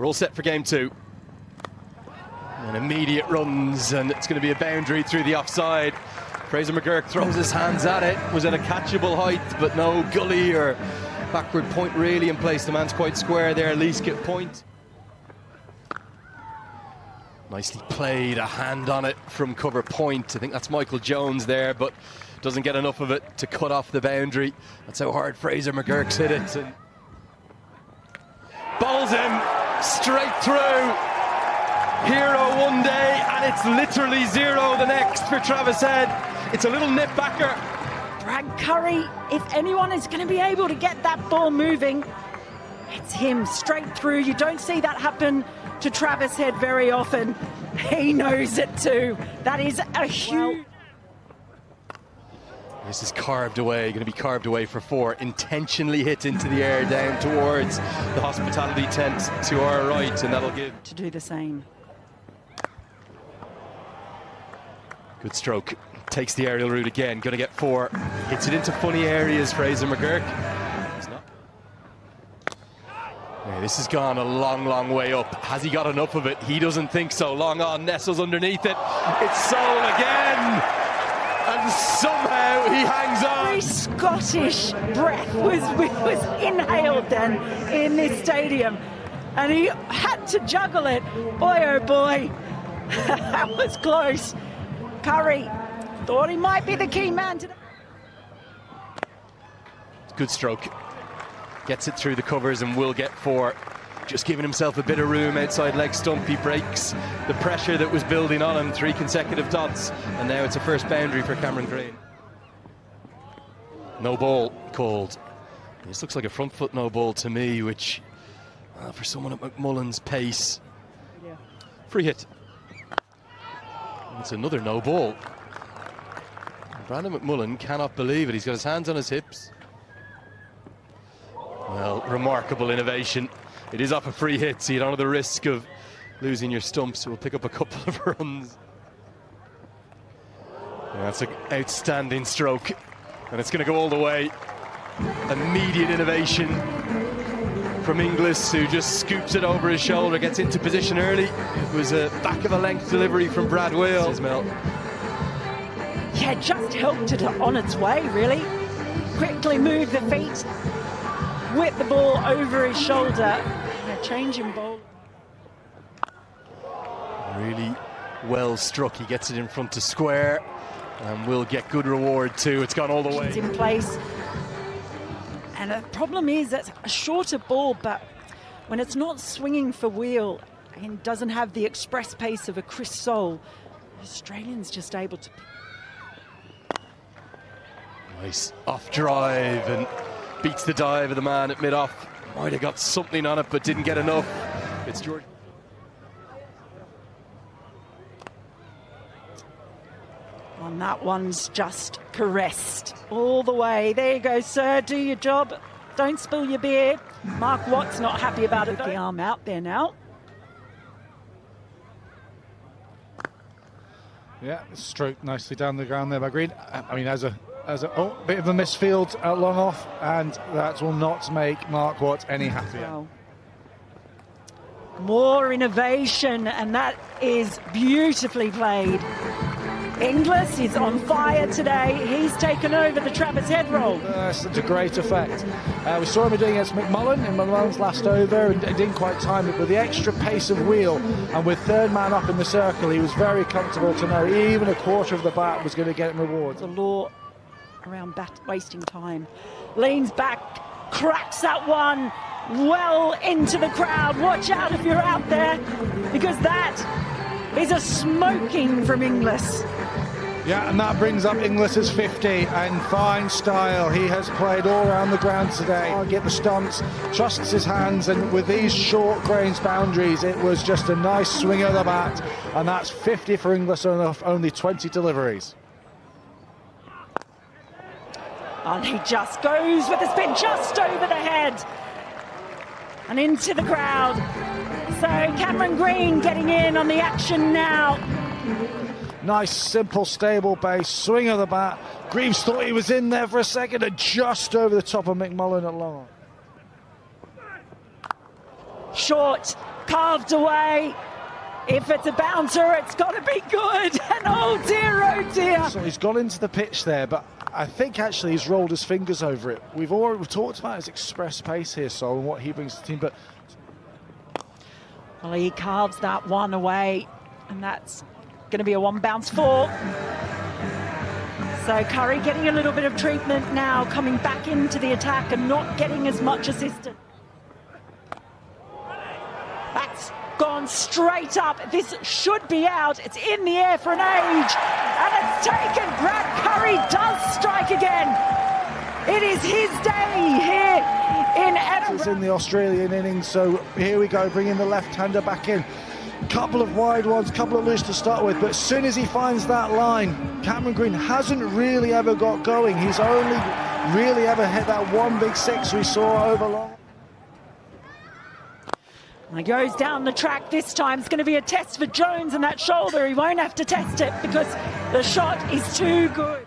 We're all set for game two. And immediate runs, and it's going to be a boundary through the offside. Fraser McGurk throws his hands at it. Was at a catchable height, but no gully or backward point really in place. The man's quite square there. Least get point. Nicely played, a hand on it from cover point. I think that's Michael Jones there, but doesn't get enough of it to cut off the boundary. That's how hard Fraser McGurk's hit it. And bowls him straight through. Hero one day, and it's literally zero the next for Travis Head. It's a little nip backer. Brad Curry, if anyone is going to be able to get that ball moving, it's him straight through. You don't see that happen to Travis Head very often. He knows it too. That is a huge... This is carved away, going to be carved away for four. Intentionally hit into the air down towards the hospitality tent to our right, and that'll give... To do the same. Good stroke. Takes the aerial route again. Going to get four. Hits it into funny areas, Fraser McGurk. He's not. Yeah, this has gone a long, long way up. Has he got enough of it? He doesn't think so. Long on, nestles underneath it. It's Soul again. And somehow he hangs on. Very Scottish breath was inhaled then in this stadium. And he had to juggle it. Boy, oh boy. That was close. Curry thought he might be the key man today. Good stroke. Gets it through the covers and will get four. Just giving himself a bit of room outside leg stump. He breaks the pressure that was building on him. 3 consecutive dots. And now it's a first boundary for Cameron Green. No ball called. This looks like a front foot no ball to me, which for someone at McMullen's pace. Yeah. Free hit. It's another no ball. Brandon McMullen cannot believe it. He's got his hands on his hips. Well, remarkable innovation. It is off a free hit, so you don't have the risk of losing your stumps. We'll pick up a couple of runs. Yeah, that's an outstanding stroke, and it's going to go all the way. Immediate innovation from Inglis, who just scoops it over his shoulder, gets into position early. It was a back of a length delivery from Brad Wales. Yeah, just helped it on its way, really. Quickly moved the feet, whipped the ball over his shoulder. A changing ball. Really well struck. He gets it in front to square and will get good reward too. It's gone all the way. It's in place. And the problem is that's a shorter ball, but when it's not swinging for wheel and doesn't have the express pace of a Chris Soul, Australian's just able to... Nice off drive and beats the dive of the man at mid-off. Might have got something on it, but didn't get enough. It's George. And that one's just caressed all the way. There you go, sir. Do your job. Don't spill your beer. Mark Watt's not happy about it. The arm out there now. Yeah, stroked nicely down the ground there by Green. I mean, as a bit of a misfield at long off, and that will not make Mark Watt any happier. Wow. More innovation, and that is beautifully played. Inglis is on fire today. He's taken over the Travis Head role. Such a great effect. We saw him doing it against McMullen in McMullen's last over, and didn't quite time it, but the extra pace of wheel, and with third man up in the circle, he was very comfortable to know even a quarter of the bat was going to get him rewards. The law around wasting time. Leans back, cracks that one well into the crowd. Watch out if you're out there, because that is a smoking from Inglis. Yeah, and that brings up Inglis's 50, and fine style. He has played all around the ground today. Get the stumps, trusts his hands, and with these short grains boundaries, it was just a nice swing of the bat, and that's 50 for Inglis on only 20 deliveries. And he just goes with the spin just over the head and into the crowd. So Cameron Green getting in on the action now. Nice, simple, stable base, swing of the bat. Greaves thought he was in there for a second, and just over the top of McMullen at long. Short, carved away. If it's a bouncer, it's got to be good. And oh dear. So he's gone into the pitch there, but I think actually he's rolled his fingers over it. We've talked about his express pace here, Sol, and what he brings to the team, but... Well, he carves that one away, and that's going to be a one bounce four. So Curry getting a little bit of treatment now, coming back into the attack and not getting as much assistance. That's gone straight up. This should be out. It's in the air for an age, and it's taken. Brad Curry does strike again. It is his day here in Edinburgh. It's in the Australian innings, so here we go, bringing the left-hander back in. Couple of wide ones, couple of loose to start with, but as soon as he finds that line, Cameron Green hasn't really ever got going. He's only really ever hit that one big six we saw over long. He goes down the track this time. It's going to be a test for Jones and that shoulder. He won't have to test it because the shot is too good.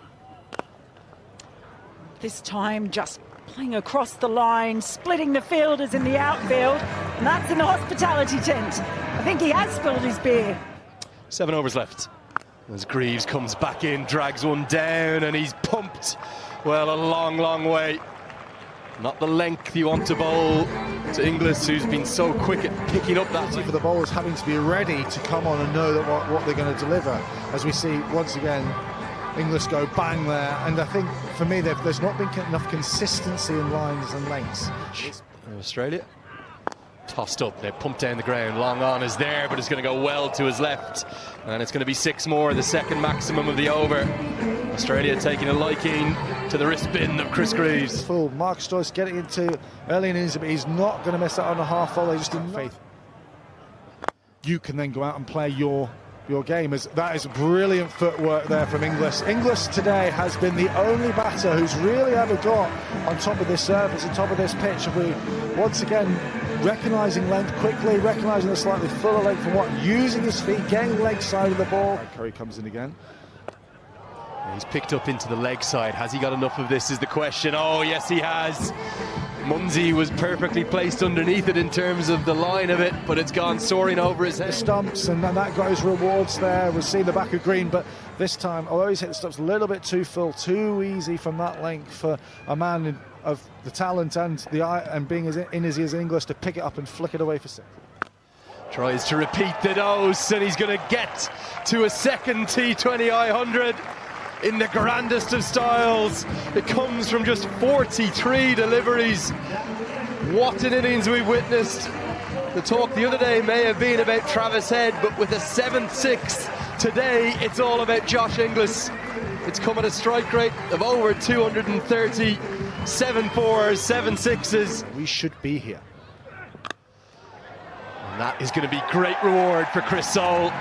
This time just playing across the line, splitting the fielders in the outfield, and that's in the hospitality tent. I think he has spilled his beer. 7 overs left. As Greaves comes back in, drags one down, and he's pumped. Well, a long way. Not the length you want to bowl to Inglis, who's been so quick at picking up that. For the bowlers having to be ready to come on and know that what they're going to deliver. As we see once again, Inglis go bang there, and I think for me there's not been enough consistency in lines and lengths. Australia tossed up, they pumped down the ground, long on is there, but it's going to go well to his left, and it's going to be 6 more, the second maximum of the over. Australia taking a liking to the wrist spin of Chris Greaves. Full Mark Stoice getting into early innings, but he's not going to miss out on a half volley, just in faith. You can then go out and play your game. That is brilliant footwork there from Inglis. Inglis today has been the only batter who's really ever got on top of this surface, on top of this pitch. If we once again recognising length quickly, recognising the slightly fuller length from what, using his feet, getting leg side of the ball. Curry comes in again. He's picked up into the leg side. Has he got enough of this is the question. Oh yes he has. Munsey was perfectly placed underneath it in terms of the line of it, but it's gone soaring over his head. The stumps, and then that got his rewards there. We'll see the back of Green, but this time, although he's hit the stumps a little bit too full, too easy from that length for a man of the talent and the eye and being as in his ears in English to pick it up and flick it away for 6. Tries to repeat the dose, and he's going to get to a second T20 I100 in the grandest of styles. It comes from just 43 deliveries. What an innings we've witnessed. The talk the other day may have been about Travis Head, but with a 7th 6 today, it's all about Josh Inglis. It's come at a strike rate of over 230, 7 4s, 7 6s. We should be here. And that is going to be great reward for Chris Soule.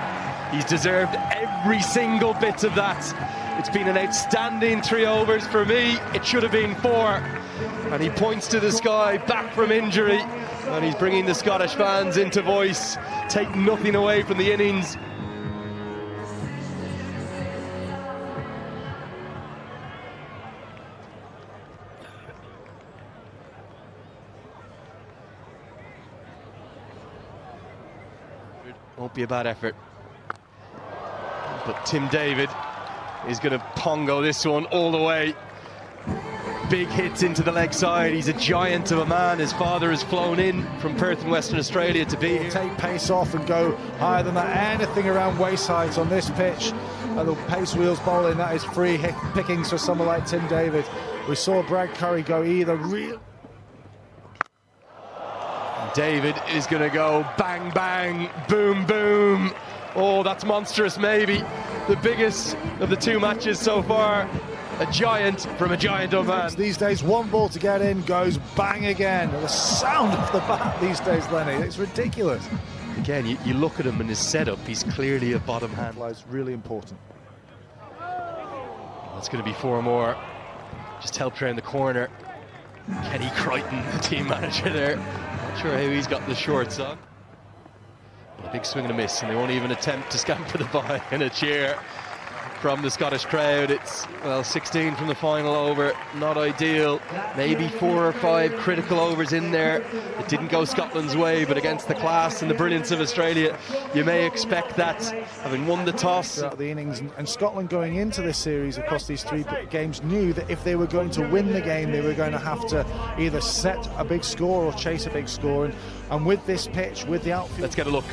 He's deserved every single bit of that. It's been an outstanding 3 overs for me. It should have been 4. And he points to the sky, back from injury, and he's bringing the Scottish fans into voice. Take nothing away from the innings. Won't be a bad effort. But Tim David is going to pongo this one all the way. Big hits into the leg side. He's a giant of a man. His father has flown in from Perth in Western Australia to be here. Take pace off and go higher than that. Anything around waist height on this pitch. And the pace wheels bowling, that is free pickings for someone like Tim David. We saw Brad Curry go either real. David is going to go bang, bang, boom, boom. Oh, that's monstrous, maybe the biggest of the 2 matches so far. A giant from a giant of man. These days, one ball to get in goes bang again. The sound of the bat these days, Lenny, it's ridiculous. Again, you look at him and his setup, he's clearly a bottom hand. It's really important. That's going to be 4 more. Just helped around the corner. Kenny Crichton, the team manager there. Not sure how he's got the shorts on. A big swing and a miss, and they won't even attempt to scamper the ball in a cheer. from the Scottish crowd. It's, well, 16 from the final over, not ideal. Maybe 4 or 5 critical overs in there. It didn't go Scotland's way, but against the class and the brilliance of Australia, you may expect that, having won the toss. Throughout the innings, and Scotland going into this series across these 3 games knew that if they were going to win the game, they were going to have to either set a big score or chase a big score. And with this pitch, with the outfield... Let's get a look.